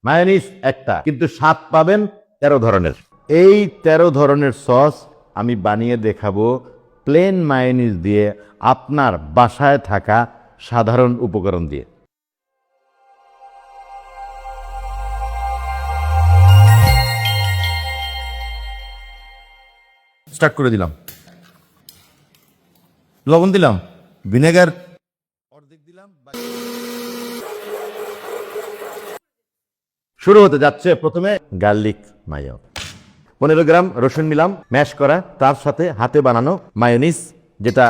Mayonnaise একটা, কিন্তু স্বাদ পাবেন 13 ধরনের। এই 13 ধরনের সস আমি বানিয়ে দেখাবো প্লেন মায়োনিজ দিয়ে, আপনার বাসায় থাকা সাধারণ উপকরণ দিয়ে। স্টার্ট করে দিলাম, লবণ দিলাম, ভিনেগার অর্ধেক দিলাম। শুরু হতে যাচ্ছে প্রথমে গার্লিক মায়ো। 15 গ্রাম রসুন নিলাম ম্যাশ করা, তার সাথে হাতে বানানো মায়োনিজ যেটা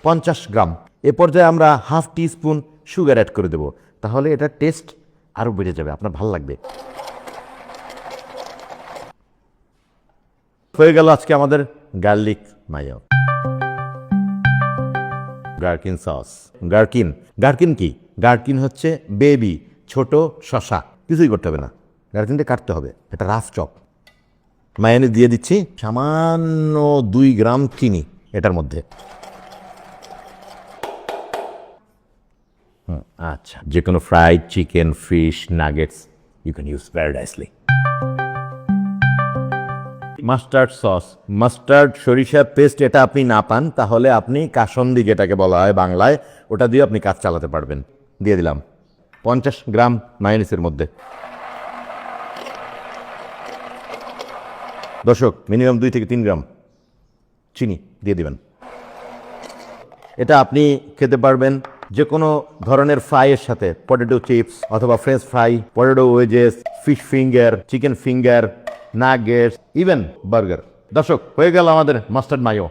50 গ্রাম। এ পর্যায়ে আমরা হাফ টি স্পুন সুগার অ্যাড করে দেব, তাহলে এটা টেস্ট আরো বেড়ে যাবে, আপনার ভালো লাগবে। হয়ে গেল আজকে আমাদের গার্লিক মায়ো। গার্কিন সস। গার্কিন, গার্কিন কি? গার্কিন হচ্ছে বেবি, ছোট শশা। কিছুই করতে হবে না, গার্কিনটা কাটতে হবে, এটা রাফ চপ। মায়োনিজ দিয়ে দিচ্ছি, সামান্য 2 গ্রাম চিনি এটার মধ্যে। আচ্ছা, যে কোনো fried chicken, fish, nuggets you can use প্যারাডাইসলি। মাস্টার্ড সস, মাস্টার্ড সরিষার পেস্ট এটা আপনি না পান তাহলে আপনি কাসন্দি যেটাকে বলা হয় বাংলায়, ওটা দিয়ে আপনি কাজ চালাতে পারবেন। দিয়ে দিলাম 50 গ্রাম মায়োনিজের মধ্যে। দর্শক, মিনিমাম 2 থেকে 3 গ্রাম চিনি দিয়ে দিবেন। এটা আপনি খেতে পারবেন যে কোনো ধরনের ফ্রাইয়ের সাথে, পটেটো চিপস অথবা French fry, potato wages, fish finger, chicken finger, nuggets, even burger. দর্শক, হয়ে গেল আমাদের মাস্টার্ড মায়ো।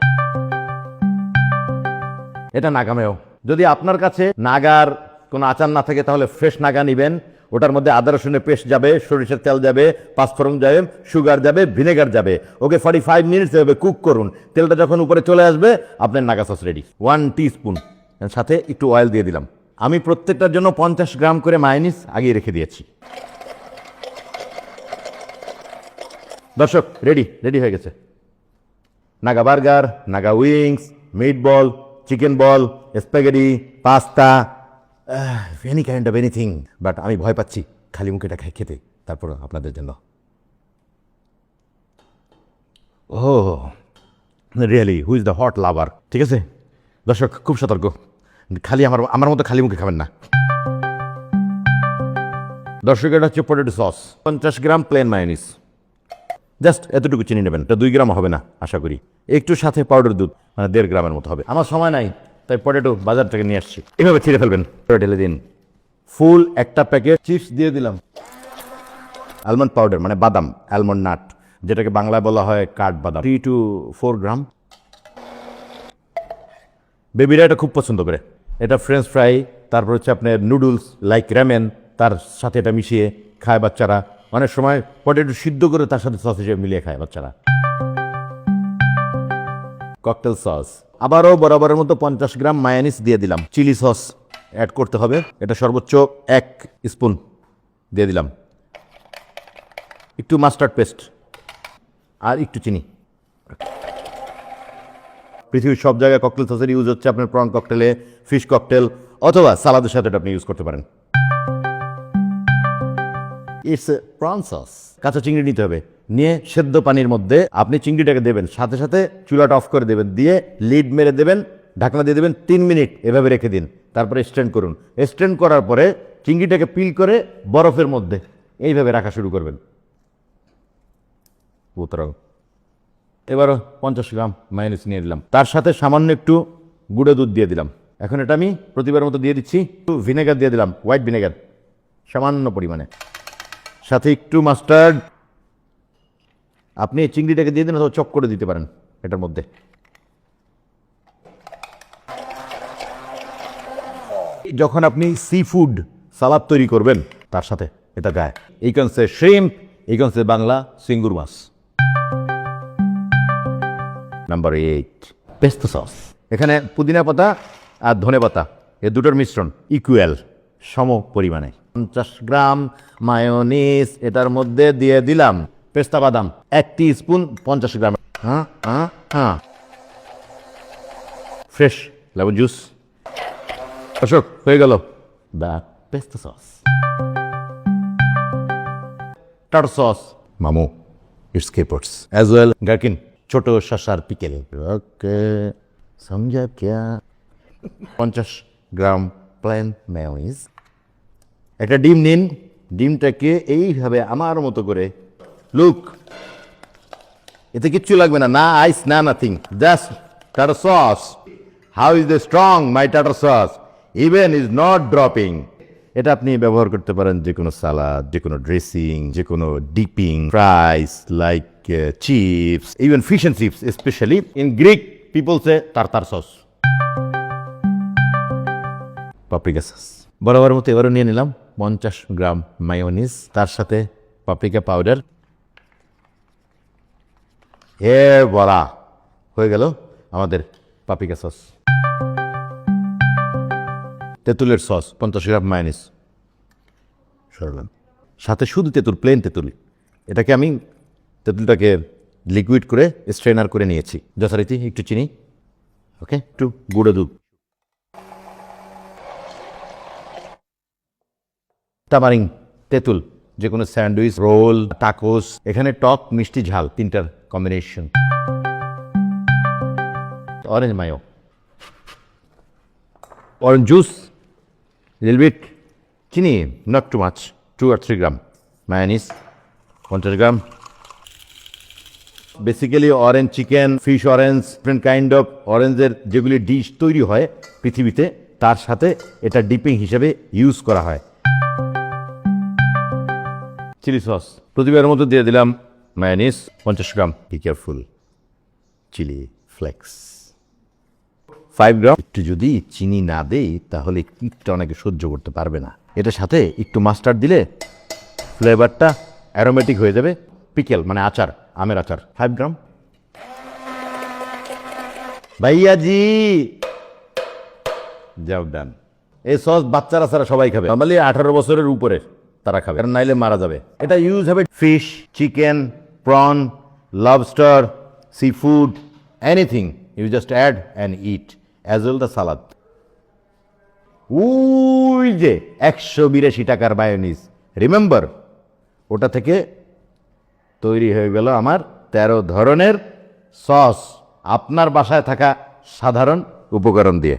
এটা নাগা মায়ো। যদি আপনার কাছে নাগার কোনো আচার না থাকে তাহলে ফ্রেশ নাগা নেবেন, ওটার মধ্যে আদা রসুনের পেস্ট যাবে, সরিষার তেল যাবে, পাঁচফোড়ন যাবে, সুগার যাবে, ভিনেগার যাবে। ওকে 45 মিনিটস এভাবে কুক করুন। তেলটা যখন উপরে চলে আসবে আপনার নাগা সস রেডি। 1 টিস্পুন, সাথে একটু অয়েল দিয়ে দিলাম। আমি প্রত্যেকটার জন্য 50 গ্রাম করে মায়োনিজ আগিয়ে রেখে দিয়েছি। দর্শক, রেডি হয়ে গেছে Naga burger, Naga wings, meet ball, chicken ball, spaghetti, pasta, any kind of anything. But আমি ভয় পাচ্ছি খালি মুখে এটা খেতে, তারপর আপনাদের জন্য। Oh really, who is the hot lover? ঠিক আছে দর্শক, খুব সতর্ক, খালি আমার মতো খালি মুখে খাবেন না। দর্শক, এটা হচ্ছে পটেটো সস, 50 গ্রাম প্লেন মায়োনিজ। জাস্ট এতটুকু চিনি নেবেন, এটা 2 গ্রাম হবে না আশা করি। একটু সাথে পাউডার দুধ, মানে 1.5 গ্রামের মতো হবে। আমার সময় নাই তাই পটেটো বাজার থেকে নিয়ে আসছি। এভাবে ছিঁড়ে ফেলবেন, ঢেলে দিন। ফুল একটা প্যাকেট চিপস দিয়ে দিলাম। আলমন্ড পাউডার মানে বাদাম, অ্যালমন্ড নাট, যেটাকে বাংলায় বলা হয় কাঠ বাদাম, 3 to 4 গ্রাম। বেবিরা এটা খুব পছন্দ করে। এটা ফ্রেঞ্চ ফ্রাই, তারপর হচ্ছে আপনার নুডলস লাইক র্যামেন, তার সাথে এটা মিশিয়ে খায় বাচ্চারা। অনেক সময় পটেটো সিদ্ধ করে তার সাথে সস হিসেবে মিলিয়ে খায় বাচ্চারা। ককটেল সস, আবারও বরাবরের মতো 50 গ্রাম মায়োনিজ দিয়ে দিলাম। চিলি সস অ্যাড করতে হবে, এটা সর্বোচ্চ 1 স্পুন দিয়ে দিলাম। একটু মাস্টার্ড পেস্ট আর একটু চিনি। পৃথিবীর সব জায়গায় ককটেল সসের ইউজ হচ্ছে, আপনার প্রন ককটেলে, ফিশ ককটেল অথবা সালাদের সাথে এটা আপনি ইউজ করতে পারেন। It's a prawn sauce. কাঁচা চিংড়ি নিতে হবে, নিয়ে সেদ্ধ পানির মধ্যে আপনি চিংড়িটাকে দেবেন, সাথে সাথে চুলাটা অফ করে দেবেন, দিয়ে লিড মেরে দেবেন, ঢাকনা দিয়ে দেবেন, 3 মিনিট এভাবে রেখে দিন। তারপরে স্ট্রেন করুন। স্ট্রেন করার পরে চিংড়িটাকে পিল করে বরফের মধ্যে এইভাবে রাখা শুরু করবেন। উতরাও। এবারও 50 গ্রাম মায়োনিজ নিয়ে দিলাম, তার সাথে সামান্য একটু গুঁড়ো দুধ দিয়ে দিলাম। এখন এটা আমি প্রতিবার মতো দিয়ে দিচ্ছি। একটু ভিনেগার দিয়ে দিলাম, হোয়াইট ভিনেগার সামান্য পরিমাণে, সাথে একটু মাস্টার্ড। আপনি চিংড়িটাকে দিয়ে দিন অথবা চপ করে দিতে পারেন এটার মধ্যে। যখন আপনি সি ফুড সালাদ তৈরি করবেন তার সাথে এটা গায়ে, এই কনসে শ্রিম্প, এই কনসে বাংলা সিঙ্গুর মাছ। Number 8 pesto sauce. এখানে পুদিনা পাতা আর ধনে পাতা, এই দুটোর মিশ্রণ ইকুয়াল, সম পরিমাণে। 50 গ্রাম মায়োনিজ এটার মধ্যে দিয়ে দিলাম। পেস্তা বাদাম 1 teaspoon, 50 gram. Fresh lemon juice. Ashok, হয়ে গেল the pesto sauce. Tartar sauce মামু it's capers as well gherkin ছোট শসার পিকেল ওকে সমঝা ক্যা 50 গ্রাম প্লেন মেয়োনিজ। একটা ডিম নিন, ডিমটাকে এইভাবে আমার মতো করে লুক, এতে কিচ্ছু লাগবে না, না আইস না nothing, just Tata sauce. How is the strong my Tata sauce, even is not dropping. এটা আপনি ব্যবহার করতে পারেন যে কোনো সালাদ, যে কোনো ড্রেসিং, যে কোনো dipping fries like chips, even fish and chips. Specially in Greek people say tartar sauce. Paprika sauce বরাবর মতো এবারও নিয়ে নিলাম 50 গ্রাম মায়োনিজ, তার সাথে পাপরিকা পাউডার। বলা হয়ে গেল আমাদের পাপরিকা সস। তেঁতুলের সস 50 গ্রাম মায়োনিজ সরলাম, সাথে শুধু তেঁতুল, প্লেন তেঁতুল। এটাকে আমি তেঁতুলটাকে লিকুইড করে স্ট্রেনার করে নিয়েছি। যথারীতি একটু চিনি, ওকে, একটু গুঁড়ো দুধ, তামারিং, তেঁতুল, যে কোনো স্যান্ডউইচ, রোল, টাকোস। এখানে টক মিষ্টি ঝাল তিনটার combination. Orange mayo, orange juice, little bit, চিনি not too much, 2 or 3 gram, mayonnaise 50 gram. Basically orange chicken, fish orange, different kind of অরেঞ্জের যেগুলি ডিশ তৈরি হয় পৃথিবীতে, তার সাথে এটা ডিপিং হিসেবে ইউজ করা হয়। চিলি সস প্রতিবারের মতো দিয়ে দিলাম, mayonnaise 50 gram. Be careful, chilli flakes 5 gram. একটু যদি চিনি না দেই তাহলে কিকটা অনেকে সহ্য করতে পারবে না। এটার সাথে একটু মাস্টার্ড দিলে ফ্লেভারটা অ্যারোমেটিক হয়ে যাবে। পিকেল মানে আচার, আমের আচার 5 গ্রাম। ভাইয়াজি যাও ডান। এই সস বাচ্চারা ছাড়া সবাই খাবে, নর্মালি 18 বছরের উপরে তারা খাবে, কারণ নাইলে মারা যাবে। এটা ইউজ হবে fish, chicken, prawn, lobster, seafood, anything you just add and eat as well the salad. ওই যে 182 টাকার মায়োনিজ, রিমেম্বার, ওটা থেকে তৈরি হয়ে গেল আমার 13 ধরনের সস, আপনার বাসায় থাকা সাধারণ উপকরণ দিয়ে।